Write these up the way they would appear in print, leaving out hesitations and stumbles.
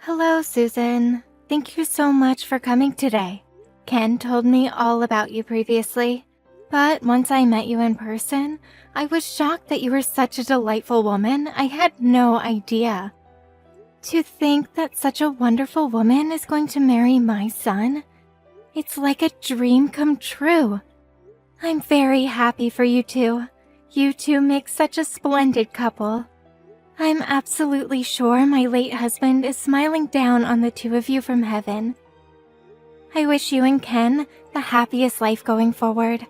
Hello, Susan. Thank you so much for coming today. Ken told me all about you previously, but once I met you in person, I was shocked that you were such a delightful woman. I had no idea. To think that such a wonderful woman is going to marry my son, it's like a dream come true. I'm very happy for you two. You two make such a splendid couple. I'm absolutely sure my late husband is smiling down on the two of you from heaven. I wish you and Ken the happiest life going forward.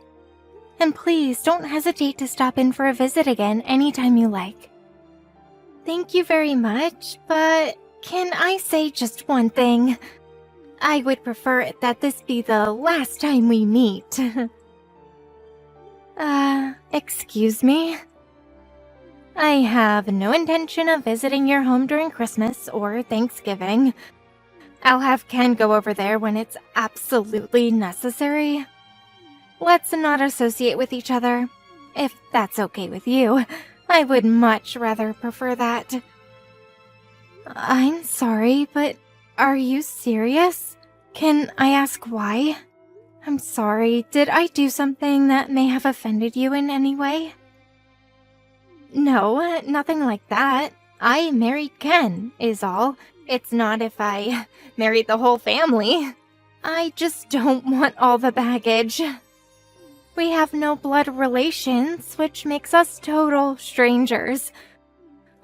And please don't hesitate to stop in for a visit again anytime you like. Thank you very much, but can I say just one thing? I would prefer that this be the last time we meet. Excuse me? I have no intention of visiting your home during Christmas or Thanksgiving. I'll have Ken go over there when it's absolutely necessary. Let's not associate with each other. If that's okay with you, I would much rather prefer that. I'm sorry, but are you serious? Can I ask why? I'm sorry, did I do something that may have offended you in any way? No, nothing like that. I married Ken, is all. It's not if I married the whole family. I just don't want all the baggage. We have no blood relations, which makes us total strangers.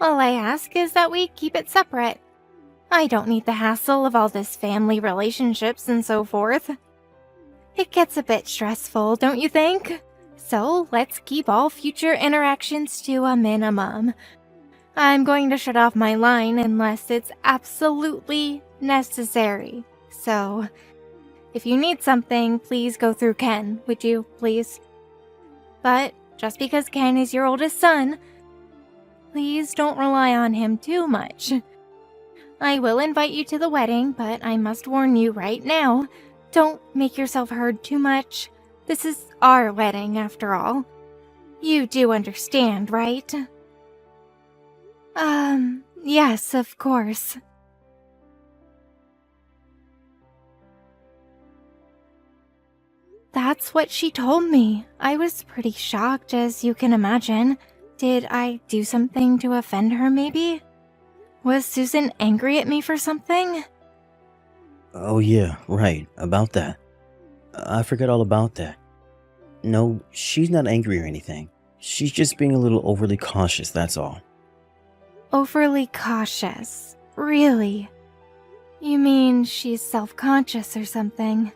All I ask is that we keep it separate. I don't need the hassle of all this family relationships and so forth. It gets a bit stressful, don't you think? So let's keep all future interactions to a minimum. I'm going to shut off my line unless it's absolutely necessary. So, if you need something, please go through Ken, would you, please? But just because Ken is your oldest son, please don't rely on him too much. I will invite you to the wedding, but I must warn you right now, don't make yourself heard too much. This is our wedding, after all. You do understand, right? Yes, of course. That's what she told me. I was pretty shocked, as you can imagine. Did I do something to offend her, maybe? Was Susan angry at me for something? Oh yeah, right, about that. I forgot all about that. No, she's not angry or anything. She's just being a little overly cautious, that's all. Overly cautious? Really? You mean she's self-conscious or something?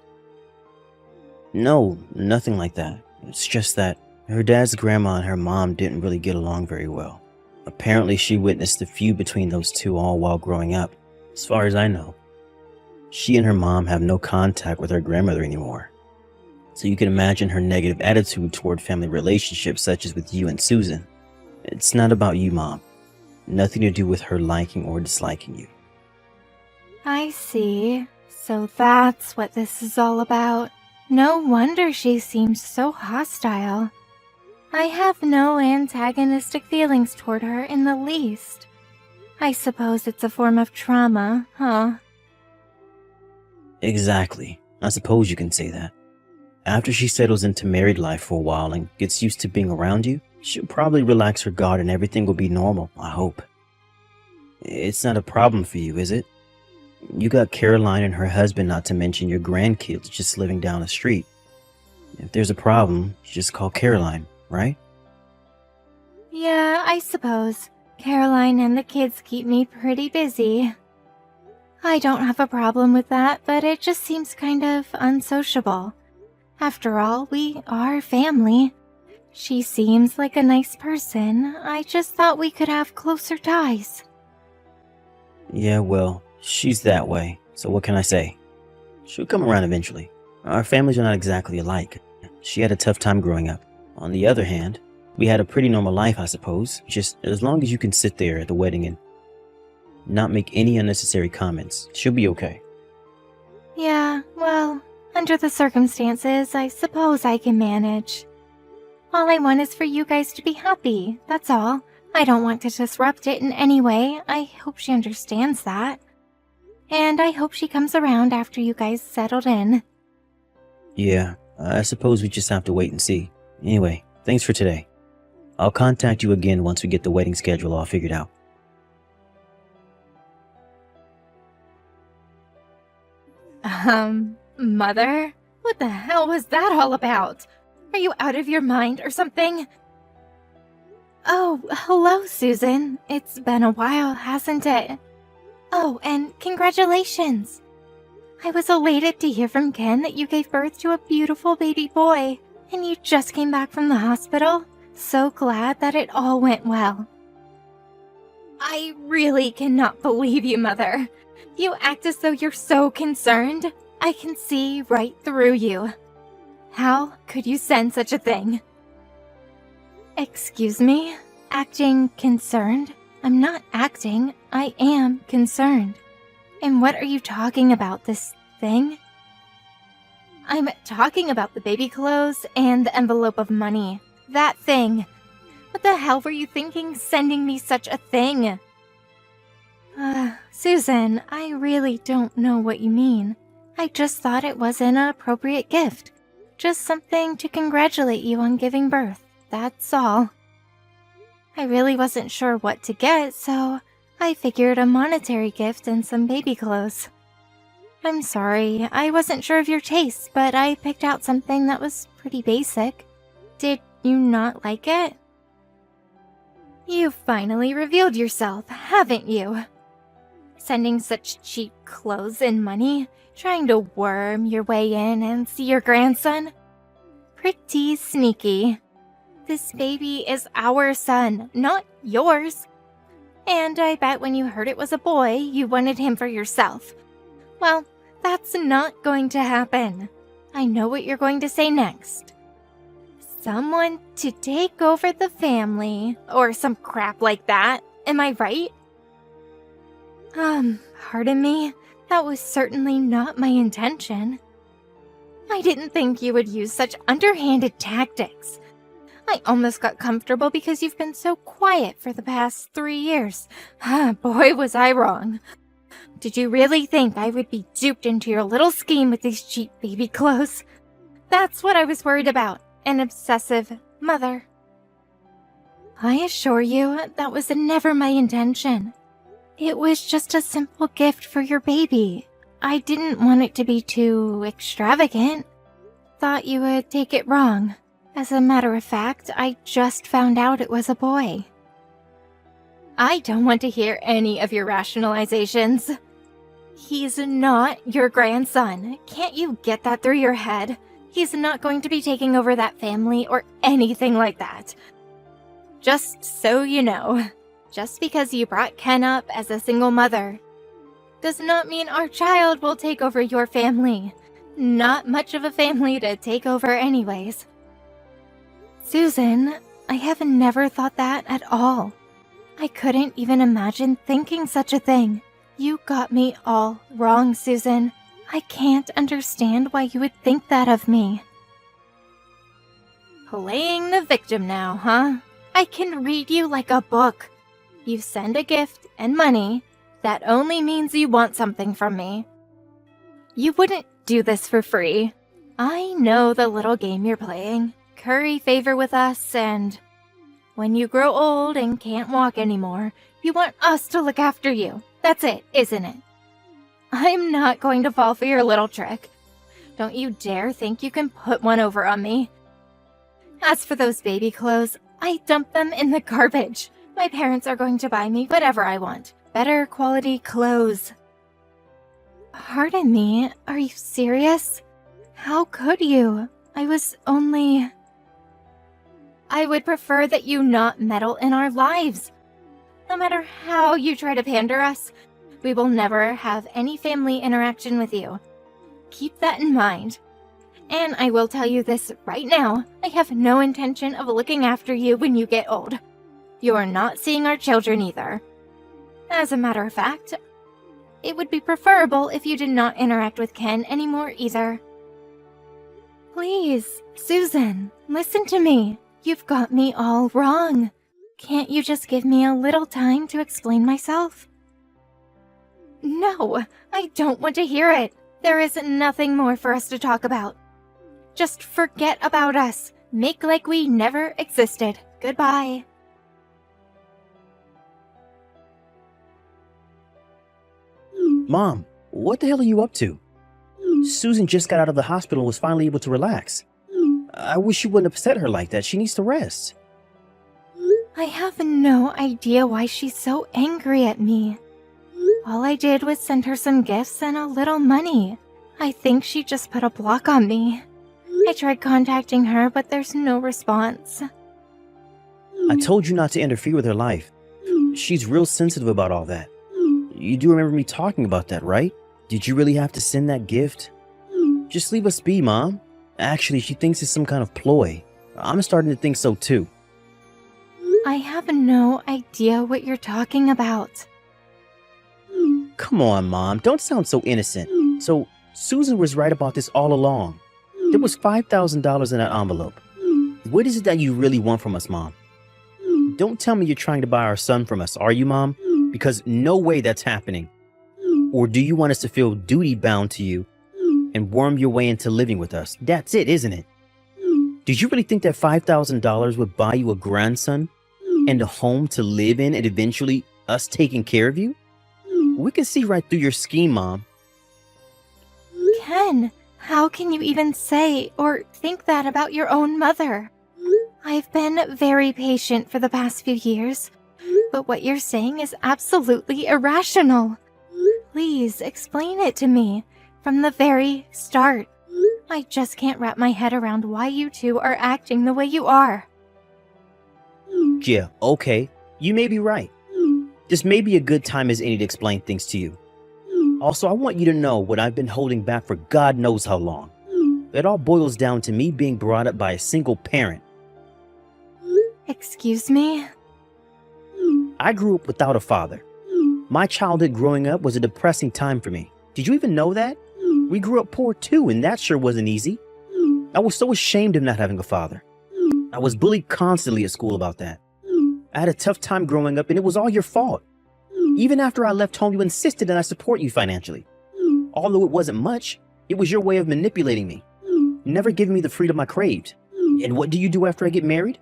No, nothing like that. It's just that her dad's grandma and her mom didn't really get along very well. Apparently she witnessed the feud between those two all while growing up, as far as I know. She and her mom have no contact with her grandmother anymore. So you can imagine her negative attitude toward family relationships such as with you and Susan. It's not about you, Mom. Nothing to do with her liking or disliking you. I see. So that's what this is all about. No wonder she seems so hostile. I have no antagonistic feelings toward her in the least. I suppose it's a form of trauma, huh? Exactly. I suppose you can say that. After she settles into married life for a while and gets used to being around you, she'll probably relax her guard and everything will be normal, I hope. It's not a problem for you, is it? You got Caroline and her husband, not to mention your grandkids just living down the street. If there's a problem, you just call Caroline, right? Yeah, I suppose. Caroline and the kids keep me pretty busy. I don't have a problem with that, but it just seems kind of unsociable. After all, we are family. She seems like a nice person. I just thought we could have closer ties. Yeah, well, she's that way, so what can I say? She'll come around eventually. Our families are not exactly alike. She had a tough time growing up. On the other hand, we had a pretty normal life, I suppose. Just as long as you can sit there at the wedding and not make any unnecessary comments, she'll be okay. Yeah, well, under the circumstances, I suppose I can manage. All I want is for you guys to be happy, that's all. I don't want to disrupt it in any way. I hope she understands that. And I hope she comes around after you guys settled in. Yeah, I suppose we just have to wait and see. Anyway, thanks for today. I'll contact you again once we get the wedding schedule all figured out. Mother? What the hell was that all about? Are you out of your mind or something? Oh, hello, Susan. It's been a while, hasn't it? Oh, and congratulations. I was elated to hear from Ken that you gave birth to a beautiful baby boy, and you just came back from the hospital. So glad that it all went well. I really cannot believe you, Mother. You act as though you're so concerned. I can see right through you. How could you send such a thing? Excuse me? Acting concerned? I'm not acting. I am concerned. And what are you talking about, this thing? I'm talking about the baby clothes and the envelope of money. That thing. What the hell were you thinking sending me such a thing? Susan, I really don't know what you mean. I just thought it was an appropriate gift. Just something to congratulate you on giving birth. That's all. I really wasn't sure what to get, so I figured a monetary gift and some baby clothes. I'm sorry, I wasn't sure of your taste, but I picked out something that was pretty basic. Did you not like it? You finally revealed yourself, haven't you? Sending such cheap clothes and money, trying to worm your way in and see your grandson? Pretty sneaky. This baby is our son, not yours. And I bet when you heard it was a boy, you wanted him for yourself. Well, that's not going to happen. I know what you're going to say next. Someone to take over the family, or some crap like that. Am I right? Pardon me. That was certainly not my intention. I didn't think you would use such underhanded tactics. I almost got comfortable because you've been so quiet for the past 3 years. Boy, was I wrong. Did you really think I would be duped into your little scheme with these cheap baby clothes? That's what I was worried about. An obsessive mother. I assure you, that was never my intention. It was just a simple gift for your baby. I didn't want it to be too extravagant. Thought you would take it wrong. As a matter of fact, I just found out it was a boy. I don't want to hear any of your rationalizations. He's not your grandson. Can't you get that through your head? He's not going to be taking over that family or anything like that. Just so you know, just because you brought Ken up as a single mother does not mean our child will take over your family. Not much of a family to take over anyways. Susan, I have never thought that at all. I couldn't even imagine thinking such a thing. You got me all wrong, Susan. I can't understand why you would think that of me. Playing the victim now, huh? I can read you like a book. You send a gift and money. That only means you want something from me. You wouldn't do this for free. I know the little game you're playing. Curry favor with us, and when you grow old and can't walk anymore, you want us to look after you. That's it, isn't it? I'm not going to fall for your little trick. Don't you dare think you can put one over on me. As for those baby clothes, I dumped them in the garbage. My parents are going to buy me whatever I want. Better quality clothes. Pardon me, are you serious? How could you? I would prefer that you not meddle in our lives. No matter how you try to pander us, we will never have any family interaction with you. Keep that in mind. And I will tell you this right now, I have no intention of looking after you when you get old. You are not seeing our children either. As a matter of fact, it would be preferable if you did not interact with Ken anymore either. Please, Susan, listen to me. You've got me all wrong. Can't you just give me a little time to explain myself? No, I don't want to hear it. There is nothing more for us to talk about. Just forget about us. Make like we never existed. Goodbye. Mom, what the hell are you up to? Susan just got out of the hospital and was finally able to relax. I wish you wouldn't upset her like that. She needs to rest. I have no idea why she's so angry at me. All I did was send her some gifts and a little money. I think she just put a block on me. I tried contacting her, but there's no response. I told you not to interfere with her life. She's real sensitive about all that. You do remember me talking about that, right? Did you really have to send that gift? Just leave us be, Mom. Actually, she thinks it's some kind of ploy. I'm starting to think so too. I have no idea what you're talking about. Come on, Mom. Don't sound so innocent. So, Susan was right about this all along. There was $5,000 in that envelope. What is it that you really want from us, Mom? Don't tell me you're trying to buy our son from us, are you, Mom? Because no way that's happening. Or do you want us to feel duty-bound to you and worm your way into living with us? That's it, isn't it? Did you really think that $5,000 would buy you a grandson and a home to live in and eventually us taking care of you? We can see right through your scheme, Mom. Ken, how can you even say or think that about your own mother? I've been very patient for the past few years, but what you're saying is absolutely irrational. Please explain it to me from the very start. I just can't wrap my head around why you two are acting the way you are. Yeah, okay. You may be right. This may be a good time as any to explain things to you. Also, I want you to know what I've been holding back for God knows how long. It all boils down to me being brought up by a single parent. Excuse me? I grew up without a father. My childhood growing up was a depressing time for me. Did you even know that? We grew up poor too, and that sure wasn't easy. I was so ashamed of not having a father. I was bullied constantly at school about that. I had a tough time growing up, and it was all your fault. Even after I left home, you insisted that I support you financially. Although it wasn't much, it was your way of manipulating me, never giving me the freedom I craved. And what do you do after I get married?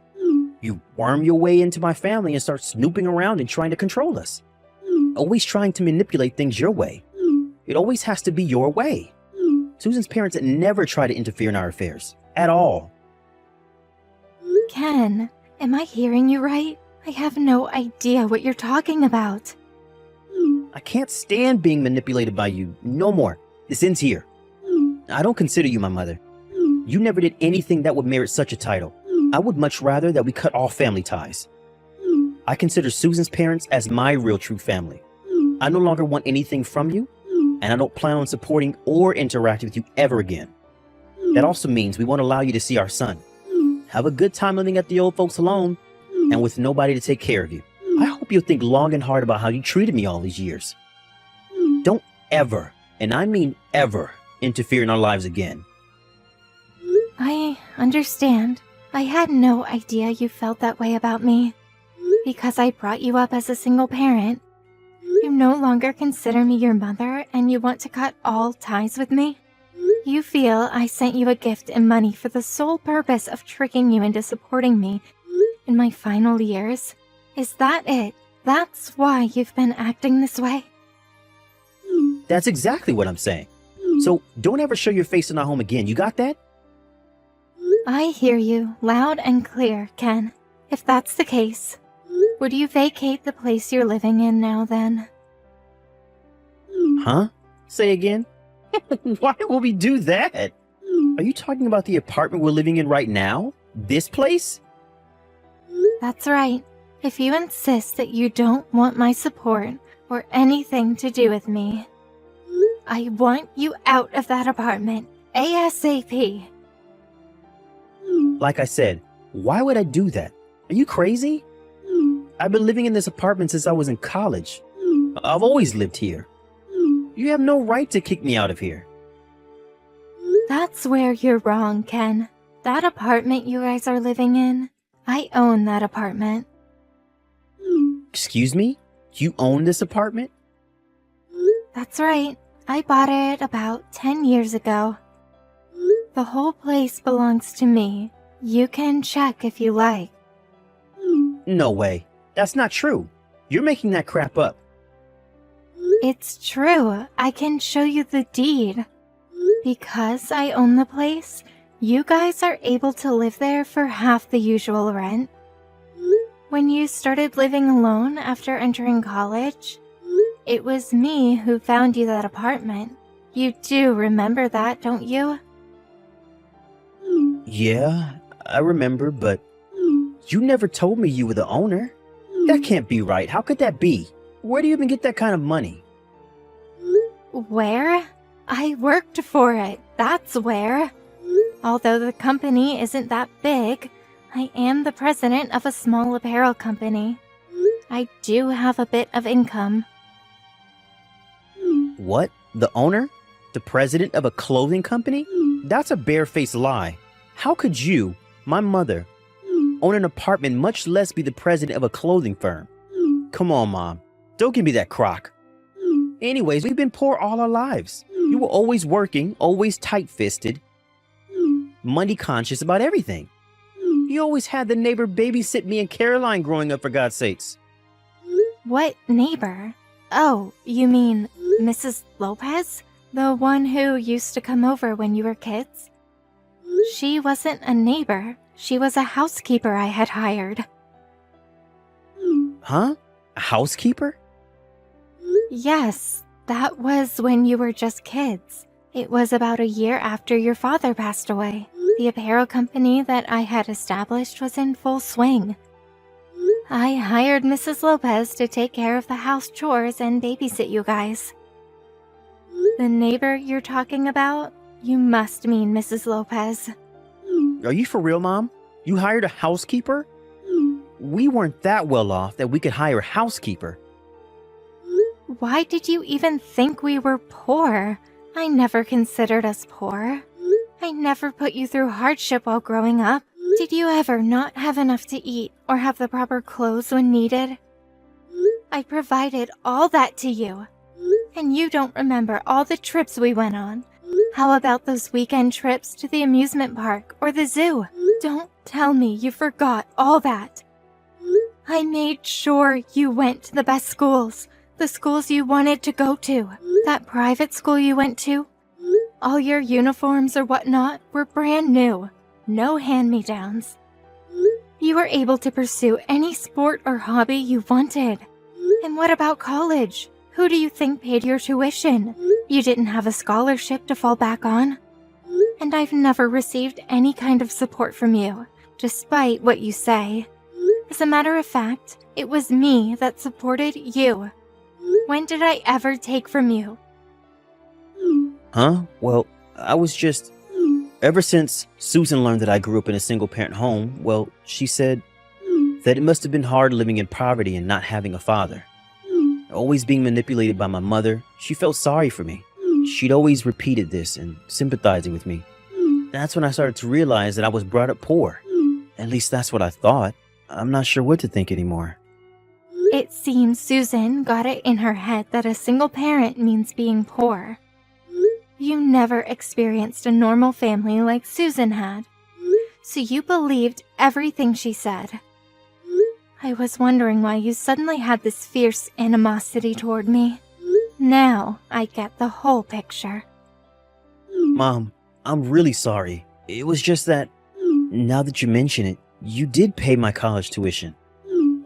You worm your way into my family and start snooping around and trying to control us. Always trying to manipulate things your way. It always has to be your way. Susan's parents never try to interfere in our affairs. At all. Ken, am I hearing you right? I have no idea what you're talking about. I can't stand being manipulated by you. No more. This ends here. I don't consider you my mother. You never did anything that would merit such a title. I would much rather that we cut all family ties. I consider Susan's parents as my real true family. I no longer want anything from you, and I don't plan on supporting or interacting with you ever again. That also means we won't allow you to see our son. Have a good time living at the old folks alone, and with nobody to take care of you. I hope you'll think long and hard about how you treated me all these years. Don't ever, and I mean ever, interfere in our lives again. I understand. I had no idea you felt that way about me. Because I brought you up as a single parent, you no longer consider me your mother and you want to cut all ties with me? You feel I sent you a gift and money for the sole purpose of tricking you into supporting me in my final years? Is that it? That's why you've been acting this way? That's exactly what I'm saying. So don't ever show your face in our home again. You got that? I hear you loud and clear, Ken. If that's the case, would you vacate the place you're living in now then? Huh? Say again? Why will we do that? Are you talking about the apartment we're living in right now? This place? That's right. If you insist that you don't want my support or anything to do with me, I want you out of that apartment ASAP. Like I said, why would I do that? Are you crazy? I've been living in this apartment since I was in college. I've always lived here. You have no right to kick me out of here. That's where you're wrong, Ken. That apartment you guys are living in, I own that apartment. Excuse me? You own this apartment? That's right. I bought it about 10 years ago. The whole place belongs to me. You can check if you like. No way. That's not true. You're making that crap up. It's true. I can show you the deed. Because I own the place, you guys are able to live there for half the usual rent. When you started living alone after entering college, it was me who found you that apartment. You do remember that, don't you? Yeah, I remember, but you never told me you were the owner. That can't be right. How could that be? Where do you even get that kind of money? Where? I worked for it, that's where. Although the company isn't that big, I am the president of a small apparel company. I do have a bit of income. What? The owner? The president of a clothing company? That's a barefaced lie. How could you, my mother, own an apartment, much less be the president of a clothing firm? Come on, Mom. Don't give me that crock. Anyways, we've been poor all our lives. You were always working, always tight-fisted, money conscious about everything. You always had the neighbor babysit me and Caroline growing up, for God's sakes. What neighbor? Oh, you mean Mrs. Lopez? The one who used to come over when you were kids? She wasn't a neighbor. She was a housekeeper I had hired. Huh? A housekeeper? Yes, that was when you were just kids. It was about a year after your father passed away. The apparel company that I had established was in full swing. I hired Mrs. Lopez to take care of the house chores and babysit you guys. The neighbor you're talking about? You must mean Mrs. Lopez. Are you for real, Mom? You hired a housekeeper? We weren't that well off that we could hire a housekeeper. Why did you even think we were poor? I never considered us poor. I never put you through hardship while growing up. Did you ever not have enough to eat or have the proper clothes when needed? I provided all that to you. And you don't remember all the trips we went on. How about those weekend trips to the amusement park or the zoo? Don't tell me you forgot all that. I made sure you went to the best schools, the schools you wanted to go to, that private school you went to. All your uniforms or whatnot were brand new, no hand-me-downs. You were able to pursue any sport or hobby you wanted. And what about college? Who do you think paid your tuition? You didn't have a scholarship to fall back on. And I've never received any kind of support from you, despite what you say. As a matter of fact, it was me that supported you. When did I ever take from you? Huh? Well, I was just... Ever since Susan learned that I grew up in a single-parent home, well, she said that it must have been hard living in poverty and not having a father. Always being manipulated by my mother, she felt sorry for me. She'd always repeated this and sympathizing with me. That's when I started to realize that I was brought up poor. At least that's what I thought. I'm not sure what to think anymore. It seems Susan got it in her head that a single parent means being poor. You never experienced a normal family like Susan had, so you believed everything she said. I was wondering why you suddenly had this fierce animosity toward me. Now I get the whole picture. Mom, I'm really sorry. It was just that, now that you mention it, you did pay my college tuition.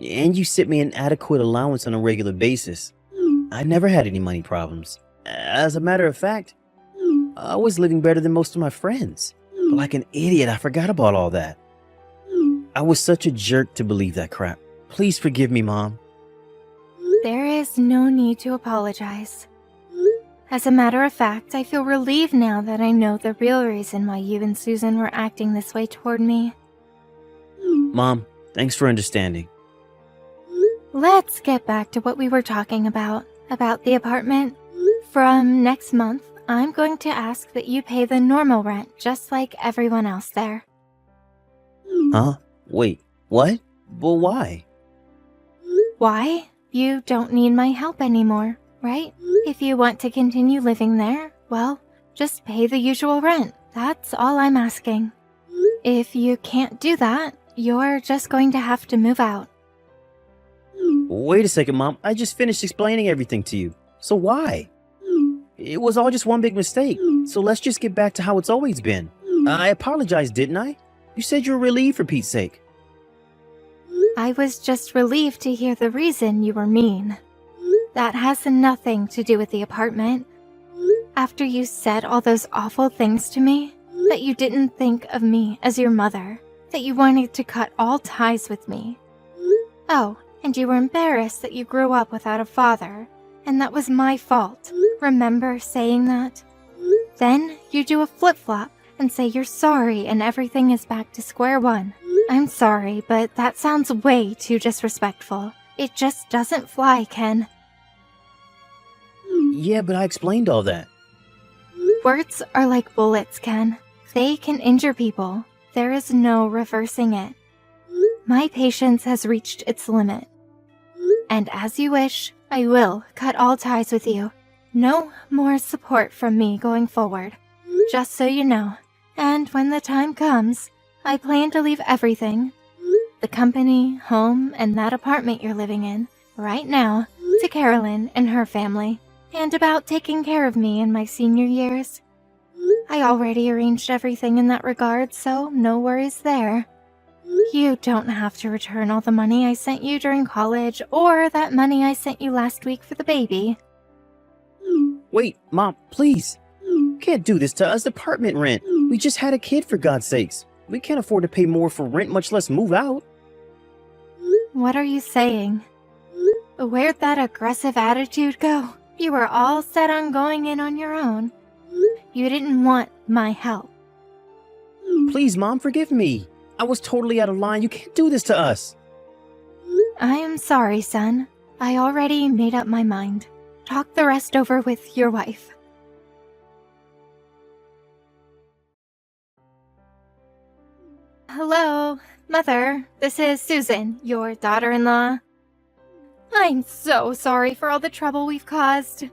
And you sent me an adequate allowance on a regular basis. I never had any money problems. As a matter of fact, I was living better than most of my friends. But like an idiot, I forgot about all that. I was such a jerk to believe that crap. Please forgive me, Mom. There is no need to apologize. As a matter of fact, I feel relieved now that I know the real reason why you and Susan were acting this way toward me. Mom, thanks for understanding. Let's get back to what we were talking about the apartment. From next month, I'm going to ask that you pay the normal rent just like everyone else there. Huh? Wait, what? But why? Why? You don't need my help anymore. right? If you want to continue living there, well, just pay the usual rent. That's all I'm asking. If you can't do that, you're just going to have to move out. Wait a second, Mom. I just finished explaining everything to you. So why? It was all just one big mistake. So let's just get back to how it's always been. I apologized, didn't I? You said you were relieved for Pete's sake. I was just relieved to hear the reason you were mean. That has nothing to do with the apartment. After you said all those awful things to me, that you didn't think of me as your mother, that you wanted to cut all ties with me. Oh, and you were embarrassed that you grew up without a father, and that was my fault. Remember saying that? Then you do a flip-flop and say you're sorry and everything is back to square one. I'm sorry, but that sounds way too disrespectful. It just doesn't fly, Ken. Yeah, but I explained all that. Words are like bullets, Ken. They can injure people. There is no reversing it. My patience has reached its limit. And as you wish, I will cut all ties with you. No more support from me going forward. Just so you know. And when the time comes, I plan to leave everything, the company, home, and that apartment you're living in, right now, to Carolyn and her family, and about taking care of me in my senior years. I already arranged everything in that regard, so no worries there. You don't have to return all the money I sent you during college, or that money I sent you last week for the baby. Wait, Mom, please. You can't do this to us. Apartment rent. We just had a kid, for God's sakes. We can't afford to pay more for rent, much less move out. What are you saying? Where'd that aggressive attitude go? You were all set on going in on your own. You didn't want my help. Please, Mom, forgive me. I was totally out of line. You can't do this to us. I am sorry, son. I already made up my mind. Talk the rest over with your wife. Hello, Mother. This is Susan, your daughter-in-law. I'm so sorry for all the trouble we've caused.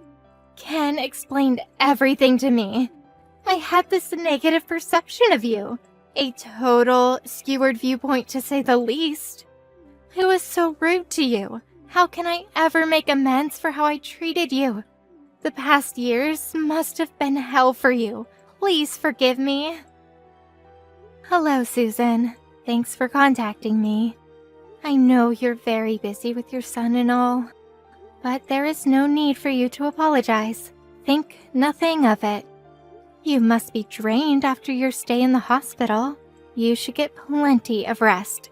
Ken explained everything to me. I had this negative perception of you. A total skewered viewpoint, to say the least. I was so rude to you. How can I ever make amends for how I treated you? The past years must have been hell for you. Please forgive me. Hello, Susan. Thanks for contacting me. I know you're very busy with your son and all, but there is no need for you to apologize. Think nothing of it. You must be drained after your stay in the hospital. You should get plenty of rest.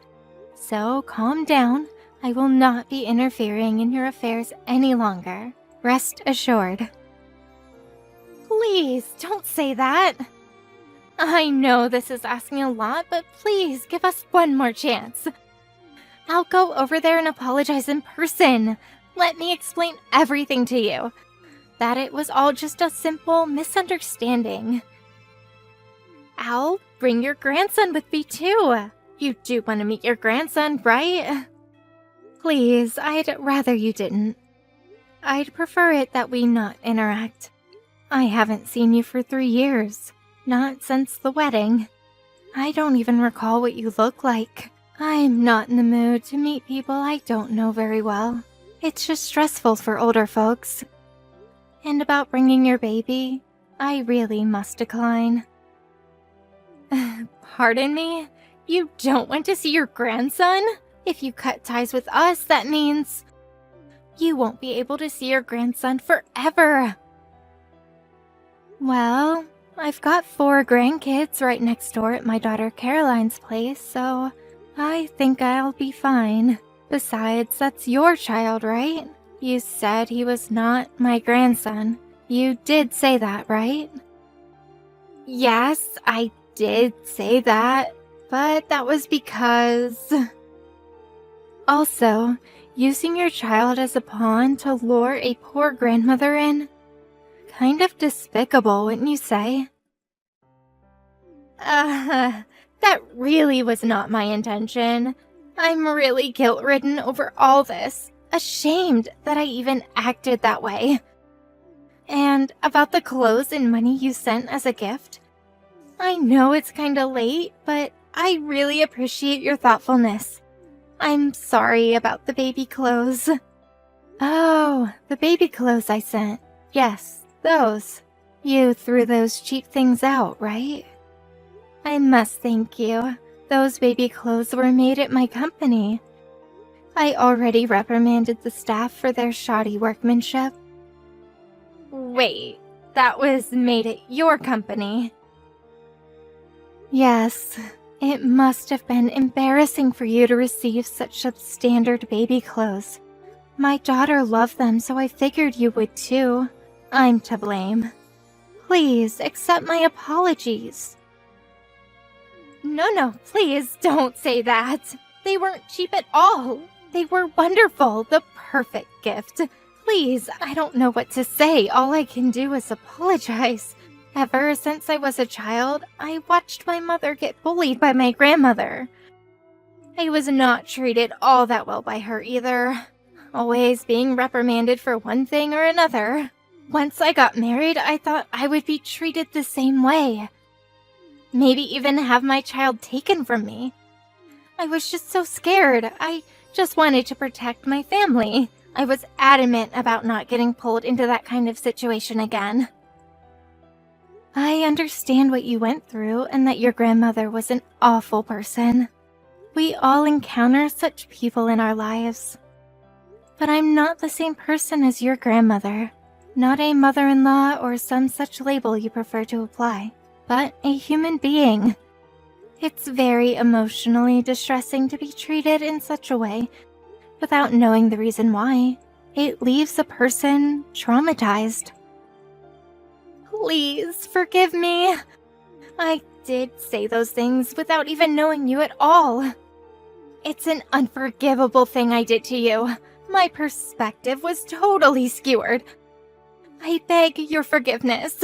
So calm down. I will not be interfering in your affairs any longer. Rest assured. Please, don't say that. I know this is asking a lot, but please give us one more chance. I'll go over there and apologize in person. Let me explain everything to you. That it was all just a simple misunderstanding. I'll bring your grandson with me too. You do want to meet your grandson, right? Please, I'd rather you didn't. I'd prefer it that we not interact. I haven't seen you for 3 years. Not since the wedding. I don't even recall what you look like. I'm not in the mood to meet people I don't know very well. It's just stressful for older folks. And about bringing your baby, I really must decline. Pardon me? You don't want to see your grandson? If you cut ties with us, that means you won't be able to see your grandson forever. Well, I've got 4 grandkids right next door at my daughter Caroline's place, so I think I'll be fine. Besides, that's your child, right? You said he was not my grandson. You did say that, right? Yes, I did say that, but that was because... Also, using your child as a pawn to lure a poor grandmother in? Kind of despicable, wouldn't you say? That really was not my intention. I'm really guilt-ridden over all this. ashamed that I even acted that way. And about the clothes and money you sent as a gift, I know it's kinda late, but I really appreciate your thoughtfulness. I'm sorry about the baby clothes. Oh, the baby clothes I sent. Yes, those. You threw those cheap things out, right? I must thank you. Those baby clothes were made at my company. I already reprimanded the staff for their shoddy workmanship. Wait, that was made at your company? Yes, it must have been embarrassing for you to receive such substandard baby clothes. My daughter loved them, so I figured you would too. I'm to blame. Please accept my apologies. No, please don't say that. They weren't cheap at all. They were wonderful, the perfect gift. Please, I don't know what to say. All I can do is apologize. Ever since I was a child, I watched my mother get bullied by my grandmother. I was not treated all that well by her either, always being reprimanded for one thing or another. Once I got married, I thought I would be treated the same way. Maybe even have my child taken from me. I was just so scared. I just wanted to protect my family. I was adamant about not getting pulled into that kind of situation again. I understand what you went through and that your grandmother was an awful person. We all encounter such people in our lives. But I'm not the same person as your grandmother. Not a mother-in-law or some such label you prefer to apply, but a human being. It's very emotionally distressing to be treated in such a way without knowing the reason why. It leaves a person traumatized. Please forgive me. I did say those things without even knowing you at all. It's an unforgivable thing I did to you. My perspective was totally skewered. I beg your forgiveness.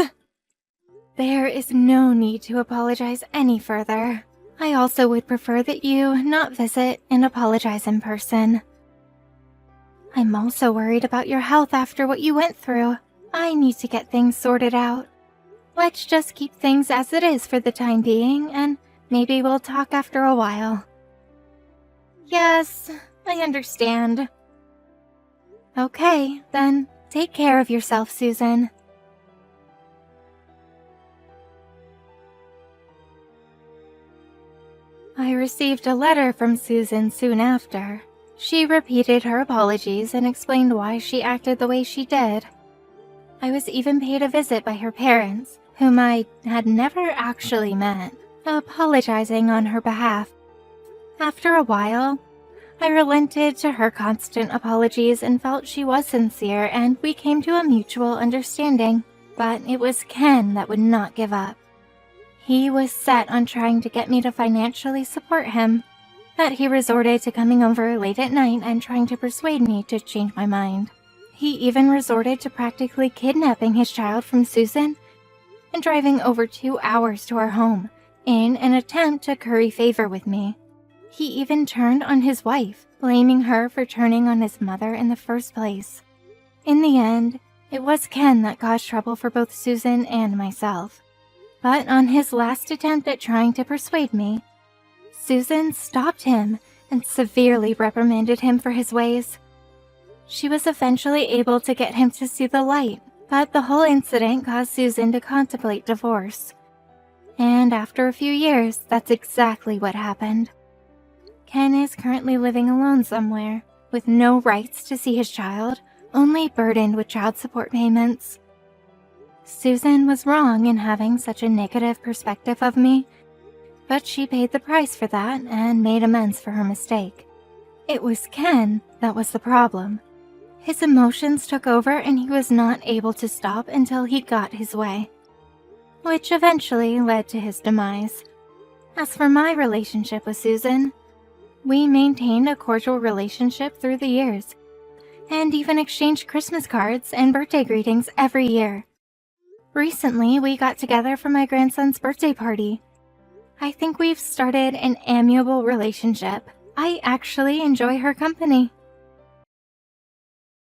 There is no need to apologize any further. I also would prefer that you not visit and apologize in person. I'm also worried about your health after what you went through. I need to get things sorted out. Let's just keep things as it is for the time being, and maybe we'll talk after a while. Yes, I understand. Okay, then take care of yourself, Susan. I received a letter from Susan soon after. She repeated her apologies and explained why she acted the way she did. I was even paid a visit by her parents, whom I had never actually met, apologizing on her behalf. After a while, I relented to her constant apologies and felt she was sincere, and we came to a mutual understanding. But it was Ken that would not give up. He was set on trying to get me to financially support him, that he resorted to coming over late at night and trying to persuade me to change my mind. He even resorted to practically kidnapping his child from Susan and driving over 2 hours to our home in an attempt to curry favor with me. He even turned on his wife, blaming her for turning on his mother in the first place. In the end, it was Ken that caused trouble for both Susan and myself. But on his last attempt at trying to persuade me, Susan stopped him and severely reprimanded him for his ways. She was eventually able to get him to see the light, but the whole incident caused Susan to contemplate divorce. And after a few years, that's exactly what happened. Ken is currently living alone somewhere, with no rights to see his child, only burdened with child support payments. Susan was wrong in having such a negative perspective of me, but she paid the price for that and made amends for her mistake. It was Ken that was the problem. His emotions took over and he was not able to stop until he got his way, which eventually led to his demise. As for my relationship with Susan, we maintained a cordial relationship through the years, and even exchanged Christmas cards and birthday greetings every year. Recently, we got together for my grandson's birthday party. I think we've started an amiable relationship. I actually enjoy her company.